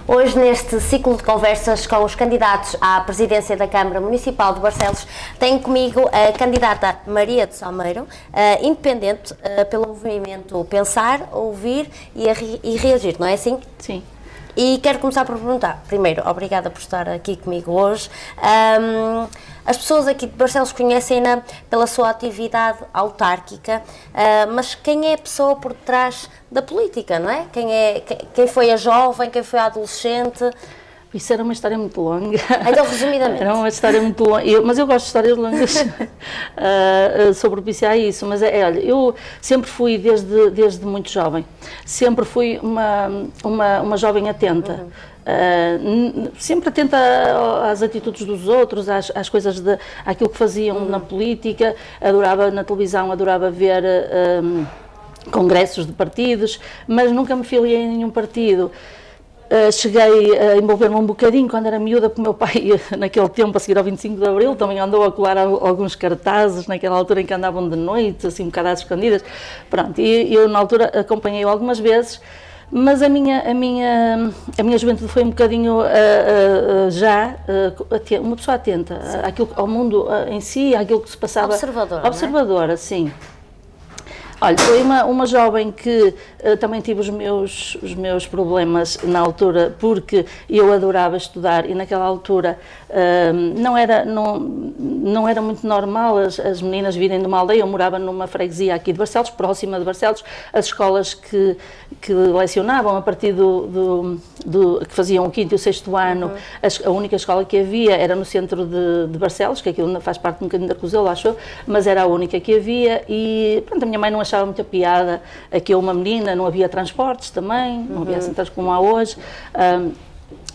Hoje, neste ciclo de conversas com os candidatos à presidência da Câmara Municipal de Barcelos, tenho comigo a candidata Maria de Salmeiro, independente pelo movimento Pensar, Ouvir e Reagir, não é assim? Sim. E quero começar por perguntar, primeiro, obrigada por estar aqui comigo hoje. As pessoas aqui de Barcelos conhecem-na pela sua atividade autárquica, mas quem é a pessoa por trás da política, não é? Quem foi a jovem, quem foi a adolescente? Isso era uma história muito longa. Então, resumidamente. Era uma história muito longa, mas eu gosto de histórias longas sobre propiciar isso. Mas olha, eu sempre fui, desde muito jovem, sempre fui uma jovem atenta. Sempre atenta às atitudes dos outros, às coisas, àquilo que faziam na política. Adorava na televisão, adorava ver congressos de partidos, mas nunca me filiei em nenhum partido. Cheguei a envolver-me um bocadinho quando era miúda, porque o meu pai, naquele tempo, a seguir ao 25 de Abril, também andou a colar alguns cartazes, naquela altura em que andavam de noite, assim, um bocado às escondidas. Pronto, e eu, na altura, acompanhei-o algumas vezes, mas a minha juventude foi um bocadinho uma pessoa atenta àquilo, ao mundo em si, àquilo que se passava. Observadora. Observadora, não é? Sim. Olha, foi uma jovem que também tive os meus problemas na altura, porque eu adorava estudar e naquela altura não era muito normal as meninas virem de uma aldeia. Eu morava numa freguesia aqui de Barcelos, próxima de Barcelos. As escolas que lecionavam a partir que faziam o 5º e o 6º ano, a única escola que havia era no centro de Barcelos, que aquilo faz parte um bocadinho da Cozelo, acho eu, mas era a única que havia. E pronto, a minha mãe não achava muita piada que eu, uma menina, não havia transportes também, não havia assim tantos como há hoje,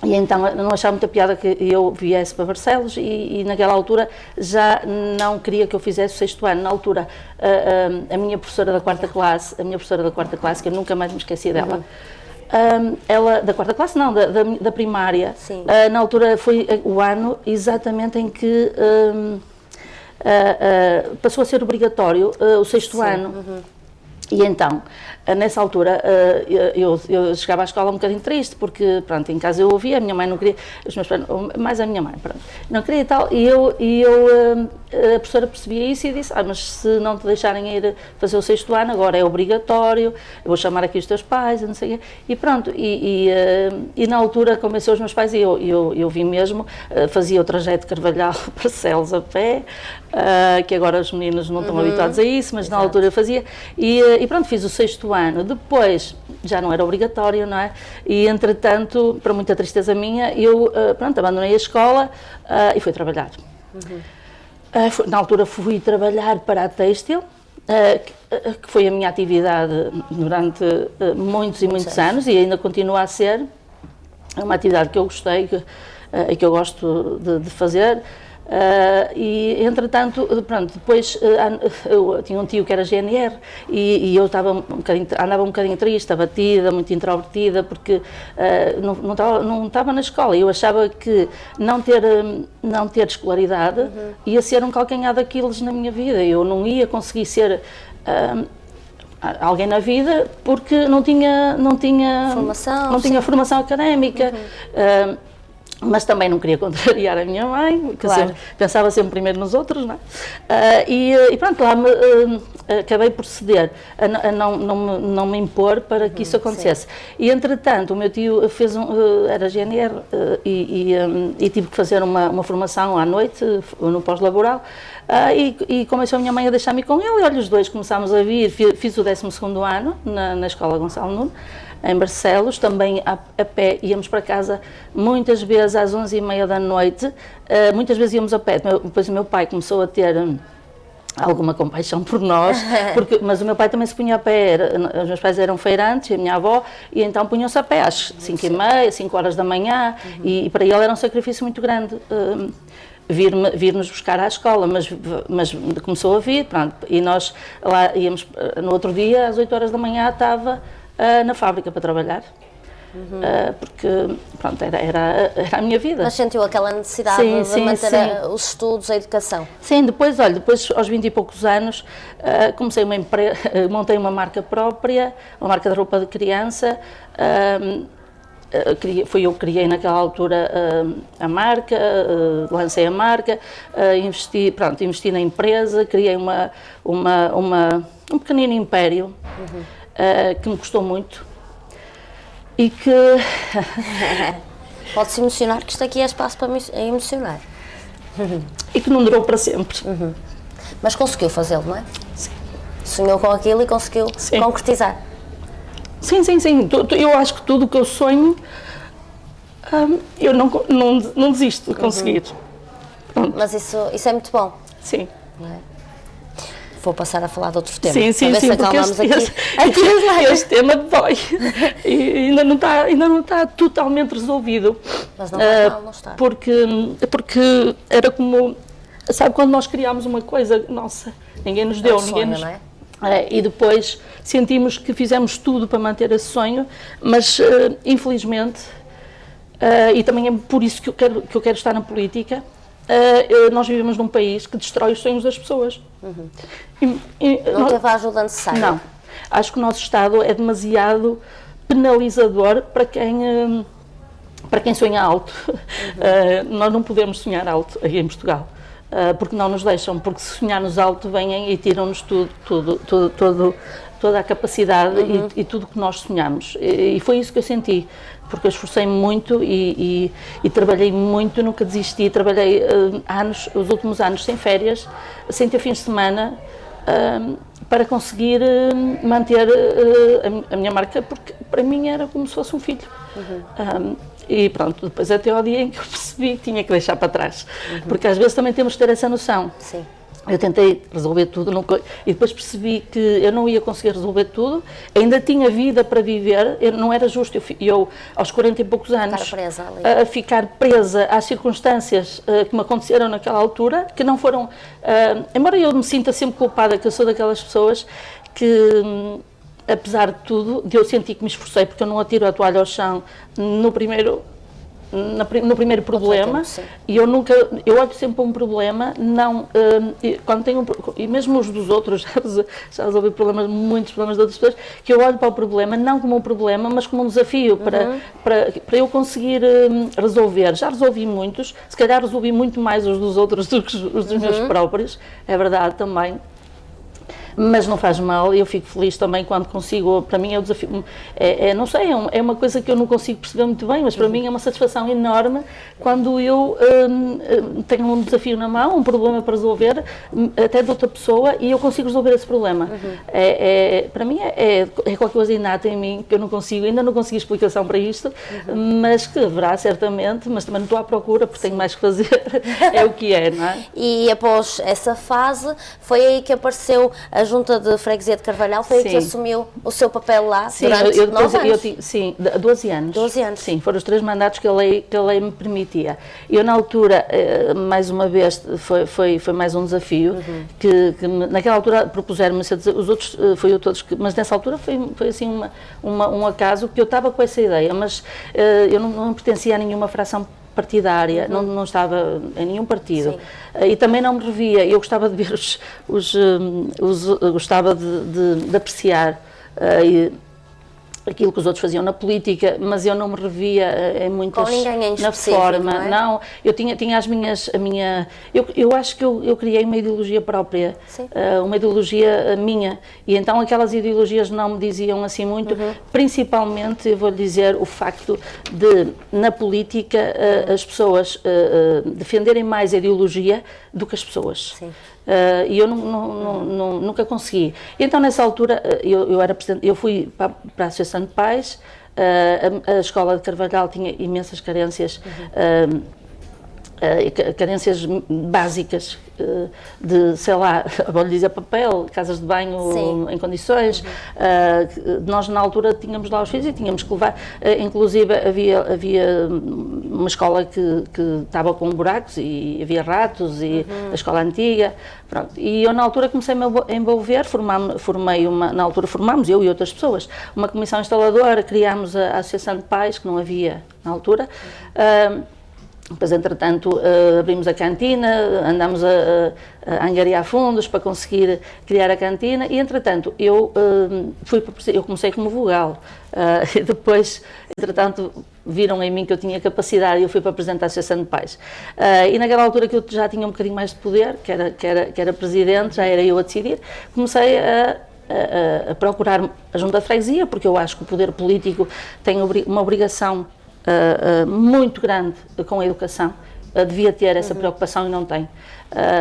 e então não achava muita piada que eu viesse para Barcelos e naquela altura já não queria que eu fizesse o 6º ano. Na altura, a minha professora da 4ª classe, que eu nunca mais me esqueci dela, ela, da 4ª classe não, da primária, na altura foi o ano exatamente em que passou a ser obrigatório o 6º ano. E então, nessa altura, eu chegava à escola um bocadinho triste, porque, pronto, em casa eu ouvia, a minha mãe não queria, os meus pais, mais a minha mãe, pronto, não queria e tal, a professora percebia isso e disse, mas se não te deixarem ir fazer o 6º ano, agora é obrigatório, eu vou chamar aqui os teus pais, não sei o quê, e pronto, e na altura convenceu os meus pais, e eu vim mesmo, fazia o trajeto de Carvalhal para Barcelos a pé, que agora os meninos não estão habituados a isso, mas na altura eu fazia, e pronto, fiz o 6º ano. Depois já não era obrigatório, não é? E entretanto, para muita tristeza minha, eu pronto, abandonei a escola e fui trabalhar. Na altura fui trabalhar para a Têxtil, que foi a minha atividade durante muitos e muitos anos e ainda continua a ser. É uma atividade que eu gostei e que eu gosto de fazer. E entretanto, pronto, depois eu tinha um tio que era GNR e eu andava um bocadinho triste, abatida, muito introvertida, porque não estava na escola. Eu achava que não ter escolaridade ia ser um calcanhar daqueles na minha vida. Eu não ia conseguir ser alguém na vida porque não tinha formação académica. Mas também não queria contrariar a minha mãe, que pensava sempre primeiro nos outros, não é? E pronto, lá acabei por ceder, a não me impor para que isso acontecesse. E entretanto, o meu tio era GNR e tive que fazer uma formação à noite, no pós-laboral, e começou a minha mãe a deixar-me com ele, e olha, os dois começámos a vir, fiz o 12º ano na Escola Gonçalo Nuno, em Barcelos, também a pé, íamos para casa muitas vezes às 11h30 da noite, muitas vezes íamos a pé, depois o meu pai começou a ter alguma compaixão por nós, mas o meu pai também se punha a pé, os meus pais eram feirantes, a minha avó, e então punham-se a pé às 5h30, 5 horas da manhã, e para ele era um sacrifício muito grande. Vir-nos buscar à escola, mas começou a vir, pronto, e nós lá íamos, no outro dia, às 8 horas da manhã, estava na fábrica para trabalhar, porque pronto, era a minha vida. Mas sentiu aquela necessidade de manter os estudos, a educação? Sim, depois aos 20 e poucos anos, montei uma marca própria, uma marca de roupa de criança, fui eu que criei naquela altura a marca, lancei a marca, investi na empresa, criei um pequenino império que me custou muito e que... Pode-se emocionar, que isto aqui é espaço para emocionar. e que não durou para sempre. Mas conseguiu fazê-lo, não é? Sim. Sonhou com aquilo e conseguiu concretizar. Sim. Eu acho que tudo o que eu sonho, eu não desisto de conseguir. Mas isso é muito bom. Sim. Não é? Vou passar a falar de outro tema. Sim, para ver se acalmamos este tema dói. E ainda não está totalmente resolvido. Mas não faz mal não estar. Porque era como... Sabe quando nós criámos uma coisa, nossa, ninguém nos deu, ninguém nos... Não é? E depois sentimos que fizemos tudo para manter esse sonho, mas infelizmente, e também é por isso que eu quero estar na política, nós vivemos num país que destrói os sonhos das pessoas. Não teve a ajuda necessária? Não. Acho que o nosso Estado é demasiado penalizador para quem sonha alto. Nós não podemos sonhar alto aqui em Portugal. Porque não nos deixam, porque se sonharmos alto vêm e tiram-nos toda a capacidade e tudo que nós sonhamos. E foi isso que eu senti, porque eu esforcei-me muito e trabalhei muito, nunca desisti, trabalhei os últimos anos sem férias, sem ter fins de semana, para conseguir manter a minha marca, porque para mim era como se fosse um filho. E pronto, depois até ao dia em que eu percebi que tinha que deixar para trás, porque às vezes também temos que ter essa noção. Sim. Eu tentei resolver tudo e depois percebi que eu não ia conseguir resolver tudo, ainda tinha vida para viver, não era justo eu aos 40 e poucos anos, ficar presa às circunstâncias que me aconteceram naquela altura, que não foram, embora eu me sinta sempre culpada, que eu sou daquelas pessoas que... Apesar de tudo, eu senti que me esforcei, porque eu não atiro a toalha ao chão no primeiro problema, e eu olho sempre para um problema, quando tenho e mesmo os dos outros, já resolvi muitos problemas de outras pessoas, que eu olho para o problema, não como um problema, mas como um desafio para eu conseguir resolver. Já resolvi muitos, se calhar resolvi muito mais os dos outros do que os dos meus próprios, é verdade também. Mas não faz mal, eu fico feliz também quando consigo, para mim é um desafio, não sei, é uma coisa que eu não consigo perceber muito bem, mas para mim é uma satisfação enorme quando eu tenho um desafio na mão, um problema para resolver, até de outra pessoa, e eu consigo resolver esse problema. Para mim é qualquer coisa inata em mim, que eu ainda não consegui explicação para isto, mas que haverá certamente, mas também não estou à procura, porque tenho mais que fazer, é o que é, não é? E após essa fase, foi aí que apareceu a Junta de Freguesia de Carvalhal, foi aí que assumiu o seu papel lá durante 9 anos? Sim, 12 anos. 12 anos. Sim, foram os 3 mandatos que a lei me permitia. Eu, na altura, mais uma vez, foi mais um desafio, que naquela altura propuseram-me, os outros foi eu todos, mas nessa altura foi assim um acaso que eu estava com essa ideia, mas eu não pertencia a nenhuma fração partidária, não estava em nenhum partido. E também não me revia, eu gostava de ver gostava de apreciar aquilo que os outros faziam na política, mas eu não me revia em muitas na forma. Não, eu tinha eu acho que eu criei uma ideologia própria, uma ideologia minha, e então aquelas ideologias não me diziam assim muito, principalmente, eu vou-lhe dizer, o facto de, na política, as pessoas defenderem mais a ideologia do que as pessoas. E eu nunca consegui. Então, nessa altura, eu fui para a Associação de Pais, a escola de Carvalhal tinha imensas carências, carências básicas de, sei lá, vou-lhe dizer, papel, casas de banho em condições. Nós, na altura, tínhamos lá os filhos e tínhamos que levar, inclusive havia uma escola que estava com buracos e havia ratos, e a escola antiga, pronto. E eu, na altura, comecei-me a envolver, na altura formámos, eu e outras pessoas, uma comissão instaladora, criámos a Associação de Pais, que não havia na altura. Depois, entretanto, abrimos a cantina, andámos a angariar fundos para conseguir criar a cantina e, entretanto, eu comecei como vogal. E depois, entretanto, viram em mim que eu tinha capacidade e eu fui para apresentar a Associação de Pais. E naquela altura que eu já tinha um bocadinho mais de poder, que era presidente, já era eu a decidir, comecei a procurar a Junta de Freguesia, porque eu acho que o poder político tem uma obrigação muito grande com a educação, devia ter essa preocupação e não tem,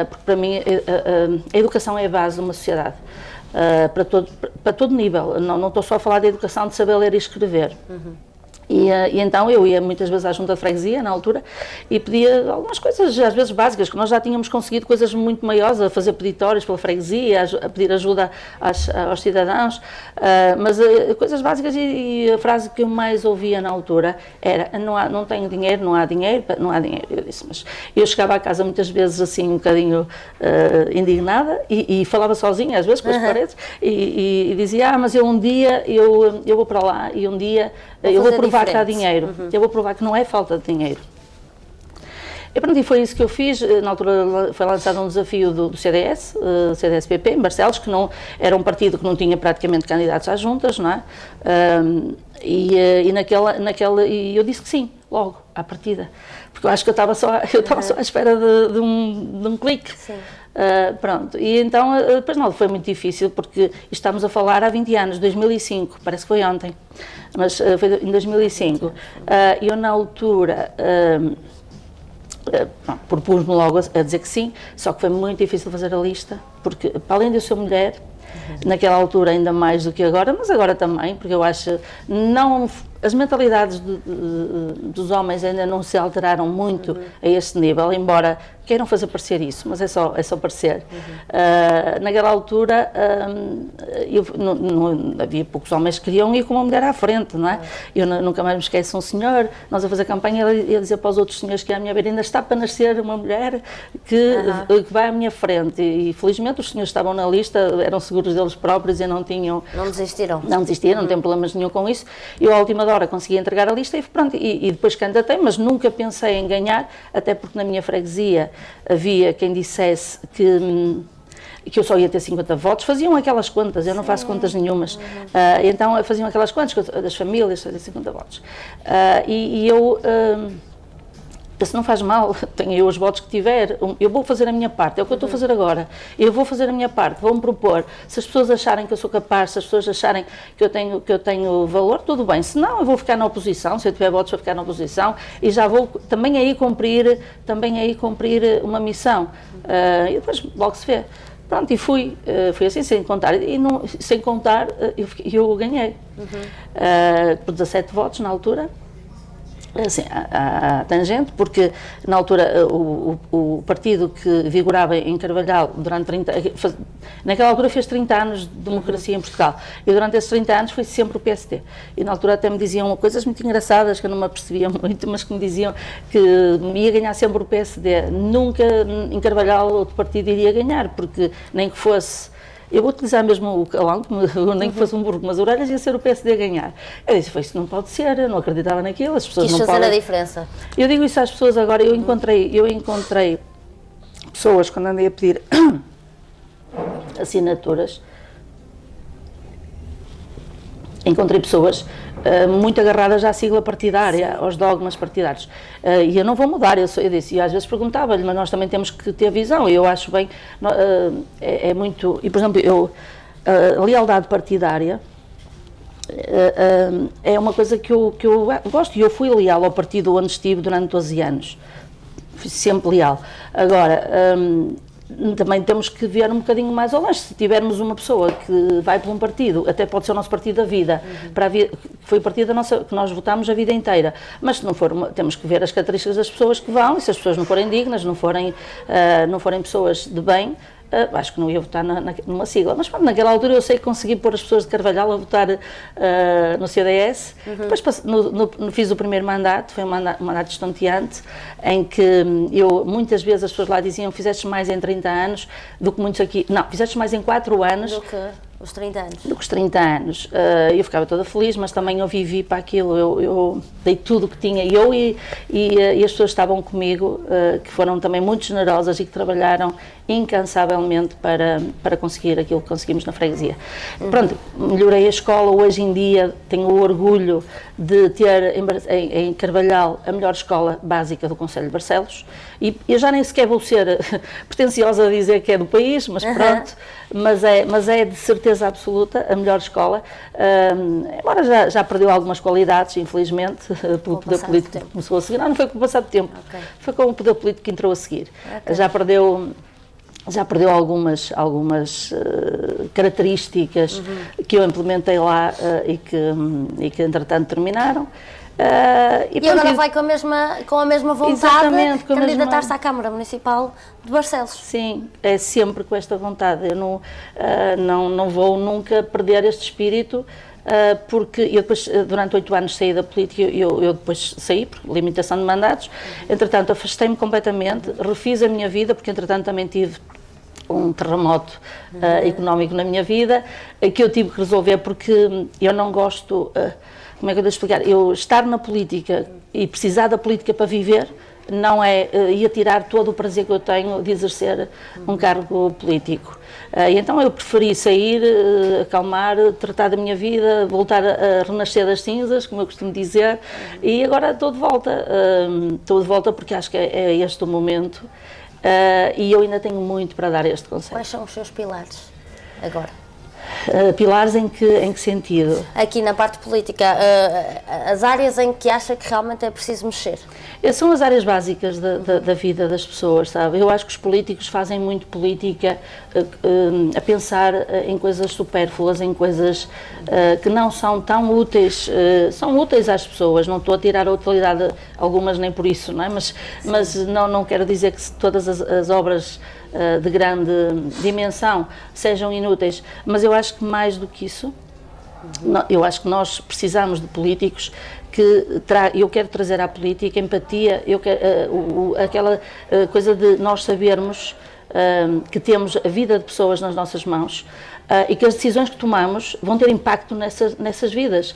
porque para mim a educação é a base de uma sociedade, para todo nível, não estou só a falar da educação de saber ler e escrever. E então eu ia muitas vezes à Junta de Freguesia, na altura, e pedia algumas coisas, às vezes básicas, que nós já tínhamos conseguido coisas muito maiores, a fazer peditórios pela freguesia, a pedir ajuda aos cidadãos, mas coisas básicas, e a frase que eu mais ouvia na altura era: não tenho dinheiro, não há dinheiro, não há dinheiro. Eu disse, mas eu chegava à casa muitas vezes assim um bocadinho indignada e falava sozinha, às vezes com as paredes, e dizia, mas eu um dia, eu vou para lá e um dia eu vou provar que há dinheiro, eu vou provar que não é falta de dinheiro. E pronto, e foi isso que eu fiz. Na altura foi lançado um desafio do CDS, CDS-PP, em Barcelos, que não, era um partido que não tinha praticamente candidatos às juntas, não é? E eu disse que sim, logo, à partida, porque eu acho que eu estava só à espera de um clique. Pronto, e então, depois não, foi muito difícil, porque estamos a falar há 20 anos, 2005, parece que foi ontem, mas foi em 2005, eu na altura propus-me logo a dizer que sim, só que foi muito difícil fazer a lista, porque para além de eu ser mulher, naquela altura ainda mais do que agora, mas agora também, porque eu acho, as mentalidades dos homens ainda não se alteraram muito a este nível, embora queiram fazer parecer isso, mas é só parecer. Naquela altura, havia poucos homens que queriam ir com uma mulher à frente, não é? Eu nunca mais me esqueço um senhor, nós a fazer campanha, ele ia dizer para os outros senhores que à minha beira, ainda está para nascer uma mulher que vai à minha frente, e felizmente os senhores estavam na lista, eram seguros deles próprios e não tinham... Não desistiram. Não desistiram, não tem problemas nenhum com isso. Eu, à última hora, consegui entregar a lista e pronto, e depois candidatei, mas nunca pensei em ganhar, até porque na minha freguesia havia quem dissesse que eu só ia ter 50 votos, faziam aquelas contas, eu não faço contas nenhumas, então faziam aquelas contas das famílias, 50 votos, e eu... se não faz mal, tenho eu os votos que tiver, eu vou fazer a minha parte, é o que eu estou a fazer agora, eu vou fazer a minha parte, vou-me propor, se as pessoas acharem que eu sou capaz, se as pessoas acharem que eu tenho valor, tudo bem, se não eu vou ficar na oposição, se eu tiver votos vou ficar na oposição, e já vou também aí cumprir uma missão, e depois logo se vê. Pronto, e fui assim, sem contar, eu ganhei, por 17 votos na altura, assim, à tangente, porque na altura o partido que vigorava em Carvalhal durante 30, naquela altura fez 30 anos de democracia em Portugal, e durante esses 30 anos foi sempre o PSD, e na altura até me diziam coisas muito engraçadas que eu não me apercebia muito, mas que me diziam que ia ganhar sempre o PSD, nunca em Carvalhal outro partido iria ganhar, porque nem que fosse... Eu vou utilizar mesmo o calão, nem que fosse um burro com umas orelhas, ia ser o PSD a ganhar. Eu disse, isso não pode ser, eu não acreditava naquilo, as pessoas Quis não fazer podem... a diferença. Eu digo isso às pessoas agora, eu encontrei pessoas, quando andei a pedir assinaturas, encontrei pessoas muito agarradas à sigla partidária, aos dogmas partidários, e eu não vou mudar, eu disse, e às vezes perguntava-lhe, mas nós também temos que ter visão, e eu acho bem, é muito, e por exemplo, a lealdade partidária é uma coisa que eu gosto, e eu fui leal ao partido onde estive durante 12 anos, fui sempre leal. Agora, também temos que ver um bocadinho mais ao longe. Se tivermos uma pessoa que vai por um partido, até pode ser o nosso partido da vida, que foi o partido que nós votámos a vida inteira, mas se não for, temos que ver as características das pessoas que vão, e se as pessoas não forem dignas, não forem pessoas de bem, acho que não ia votar numa sigla, mas pronto, naquela altura eu sei que consegui pôr as pessoas de Carvalhal a votar no CDS, depois fiz o primeiro mandato, foi um mandato estonteante, em que muitas vezes as pessoas lá diziam, fizeste mais em 30 anos do que muitos aqui, não, fizeste mais em 4 anos Os 30 anos. Do que os 30 anos. Eu ficava toda feliz, mas também eu vivi para aquilo, eu dei tudo o que tinha, e as pessoas que estavam comigo, que foram também muito generosas e que trabalharam incansavelmente para conseguir aquilo que conseguimos na freguesia. Pronto, melhorei a escola, hoje em dia tenho o orgulho de ter em Carvalhal a melhor escola básica do Concelho de Barcelos, e eu já nem sequer vou ser pretenciosa a dizer que é do país, mas pronto, mas é de certeza absoluta a melhor escola, embora já perdeu algumas qualidades, infelizmente, pelo poder político que começou a seguir. Não foi com o passar do tempo, foi com o poder político que entrou a seguir. Já perdeu algumas características que eu implementei lá e que entretanto terminaram. E agora vai com a mesma vontade de candidatar-se à Câmara Municipal de Barcelos. Sim, é sempre com esta vontade. Eu não vou nunca perder este espírito, porque eu depois, durante 8 anos, saí da política, eu depois saí por limitação de mandatos. Entretanto, afastei-me completamente, refiz a minha vida, porque entretanto também tive um terremoto económico na minha vida, que eu tive que resolver, porque eu não gosto, como é que eu devo explicar, eu estar na política e precisar da política para viver, não é ia tirar todo o prazer que eu tenho de exercer um cargo político. E então eu preferi sair, acalmar, tratar da minha vida, voltar a renascer das cinzas, como eu costumo dizer, e agora estou de volta porque acho que é este o momento. E eu ainda tenho muito para dar a este conselho. Quais são os seus pilares agora? Pilares em que sentido? Aqui na parte política, as áreas em que acha que realmente é preciso mexer? São as áreas básicas da vida das pessoas, sabe? Eu acho que os políticos fazem muito política a pensar em coisas supérfluas, em coisas que não são tão úteis, são úteis às pessoas, não estou a tirar a utilidade algumas nem por isso, não é? Mas não quero dizer que todas as obras de grande dimensão sejam inúteis, mas eu acho que mais do que isso, eu acho que nós precisamos de políticos que eu quero trazer à política empatia, aquela coisa de nós sabermos que temos a vida de pessoas nas nossas mãos e que as decisões que tomamos vão ter impacto nessas vidas.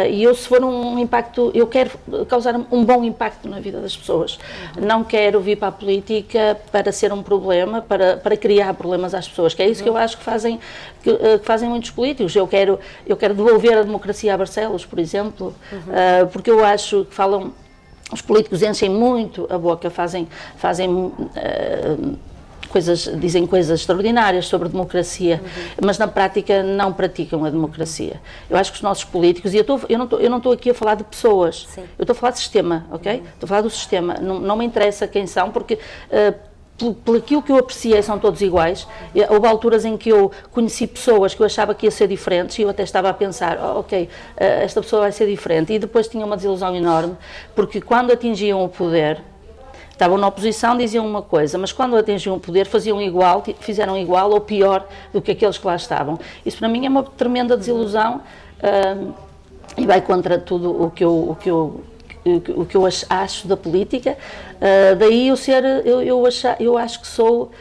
E eu, se for um impacto, eu quero causar um bom impacto na vida das pessoas. Não quero vir para a política para ser um problema, para criar problemas às pessoas, que é isso que eu acho que fazem muitos políticos. Eu quero devolver a democracia a Barcelos, por exemplo, porque eu acho que os políticos enchem muito a boca, fazem dizem coisas extraordinárias sobre democracia, mas na prática não praticam a democracia. Eu acho que os nossos políticos, e eu não estou aqui a falar de pessoas, eu estou a falar de sistema, ok? Estou a falar do sistema, não me interessa quem são, porque por aquilo que eu apreciei são todos iguais. Houve alturas em que eu conheci pessoas que eu achava que ia ser diferentes e eu até estava a pensar, esta pessoa vai ser diferente, e depois tinha uma desilusão enorme, porque quando atingiam o poder, estavam na oposição, diziam uma coisa, mas quando atingiam o poder fizeram igual ou pior do que aqueles que lá estavam. Isso para mim é uma tremenda desilusão e vai contra tudo o que eu acho da política. Daí eu acho que sou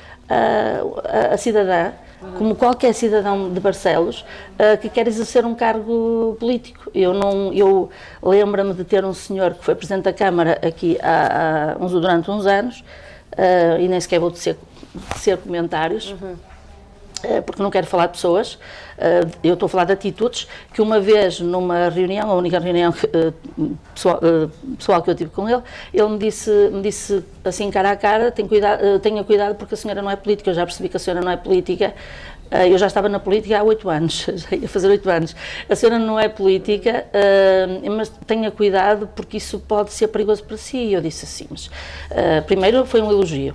a cidadã, como qualquer cidadão de Barcelos, que quer exercer um cargo político. Eu lembro-me de ter um senhor que foi Presidente da Câmara aqui durante uns anos, e nem sequer vou tecer comentários, porque não quero falar de pessoas, eu estou a falar de atitudes, que uma vez numa reunião, a única reunião pessoal que eu tive com ele me disse assim cara a cara, tenha cuidado porque a senhora não é política. Eu já percebi que a senhora não é política, eu já estava na política há 8 anos, já ia fazer 8 anos, a senhora não é política, mas tenha cuidado porque isso pode ser perigoso para si. E eu disse assim, mas primeiro foi um elogio,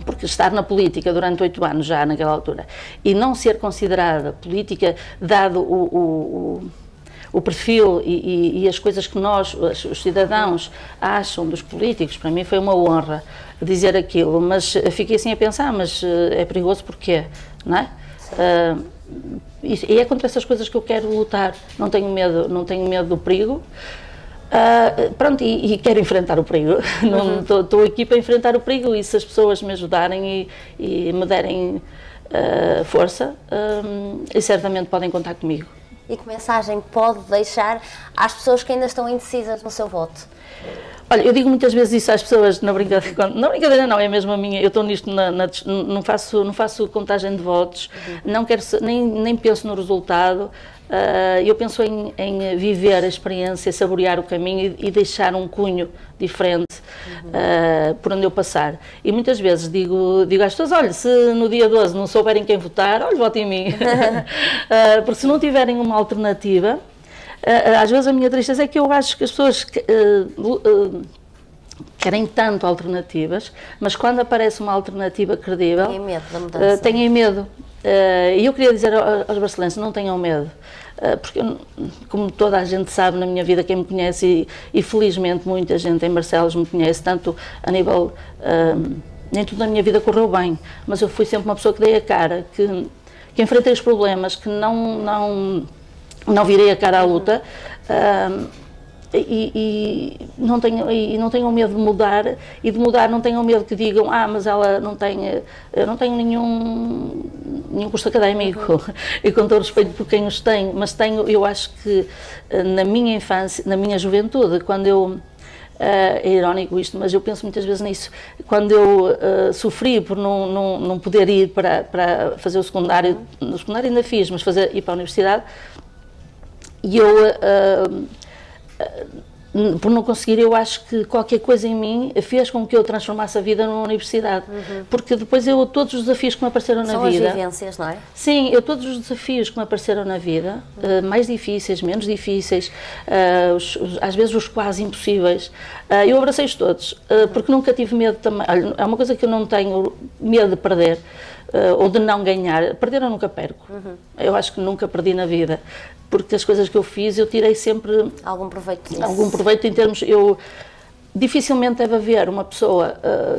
porque estar na política durante 8 anos já naquela altura e não ser considerada política, dado o perfil e as coisas que os cidadãos acham dos políticos, para mim foi uma honra dizer aquilo, mas fiquei assim a pensar, mas é perigoso porquê, não é? E é contra essas coisas que eu quero lutar. Não tenho medo do perigo. Pronto, e quero enfrentar o perigo. Estou aqui para enfrentar o perigo, e se as pessoas me ajudarem e me derem força, e certamente podem contar comigo. E que mensagem pode deixar às pessoas que ainda estão indecisas no seu voto? Olha, eu digo muitas vezes isso às pessoas na brincadeira. Na brincadeira não, é mesmo a minha. Eu estou nisto, não faço contagem de votos, não quero, nem penso no resultado. Eu penso em viver a experiência, saborear o caminho e deixar um cunho diferente por onde eu passar. E muitas vezes digo às pessoas: olha, se no dia 12 não souberem quem votar, olha, votem em mim. Porque se não tiverem uma alternativa, às vezes a minha tristeza é que eu acho que as pessoas querem tanto alternativas, mas quando aparece uma alternativa credível, têm medo da mudança. Têm medo. E eu queria dizer aos barcelenses: não tenham medo, porque como toda a gente sabe na minha vida, quem me conhece, e felizmente muita gente em Barcelos me conhece, tanto a nível, nem tudo na minha vida correu bem, mas eu fui sempre uma pessoa que dei a cara, que enfrentei os problemas, que não virei a cara à luta, e não tenham medo de mudar, e de mudar não tenham medo que digam: mas ela não tem, eu não tenho nenhum curso académico, e com todo respeito por quem os tem, mas tenho, eu acho que na minha infância, na minha juventude, quando eu, é irónico isto, mas eu penso muitas vezes nisso, quando eu sofri por não poder ir para fazer o secundário, no secundário ainda fiz, mas ir para a universidade, e eu, por não conseguir, eu acho que qualquer coisa em mim fez com que eu transformasse a vida numa universidade, porque depois todos os desafios que me apareceram na vida... São as vivências, não é? Sim, todos os desafios que me apareceram na vida, mais difíceis, menos difíceis, às vezes os quase impossíveis, eu abracei-os todos, porque nunca tive medo também. Olha, é uma coisa que eu não tenho medo de perder, ou de não ganhar. Perder eu nunca perco. Eu acho que nunca perdi na vida, porque as coisas que eu fiz, eu tirei sempre algum proveito disso. Algum proveito em termos... Dificilmente deve haver uma pessoa,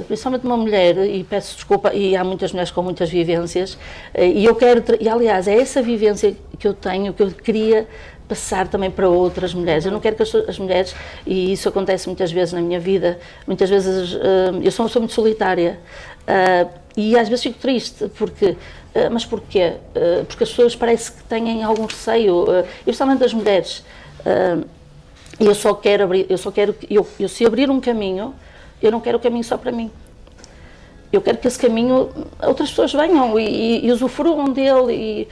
principalmente uma mulher, e peço desculpa, e há muitas mulheres com muitas vivências, e aliás, é essa vivência que eu tenho, que eu queria passar também para outras mulheres. Eu não quero que as mulheres, e isso acontece muitas vezes na minha vida, muitas vezes eu sou uma pessoa muito solitária, e às vezes fico triste, porque... mas porquê? Porque as pessoas parece que têm algum receio, especialmente as mulheres. Eu se abrir um caminho, eu não quero o caminho só para mim. Eu quero que esse caminho outras pessoas venham e usufruam dele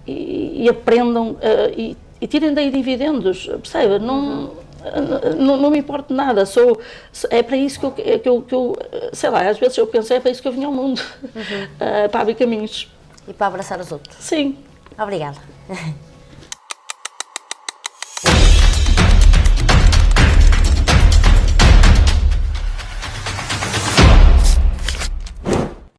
e aprendam e tirem daí dividendos, percebe? Não me importa nada, é para isso que eu, sei lá, às vezes eu penso, é para isso que eu vim ao mundo, para abrir caminhos. E para abraçar os outros. Sim. Obrigada.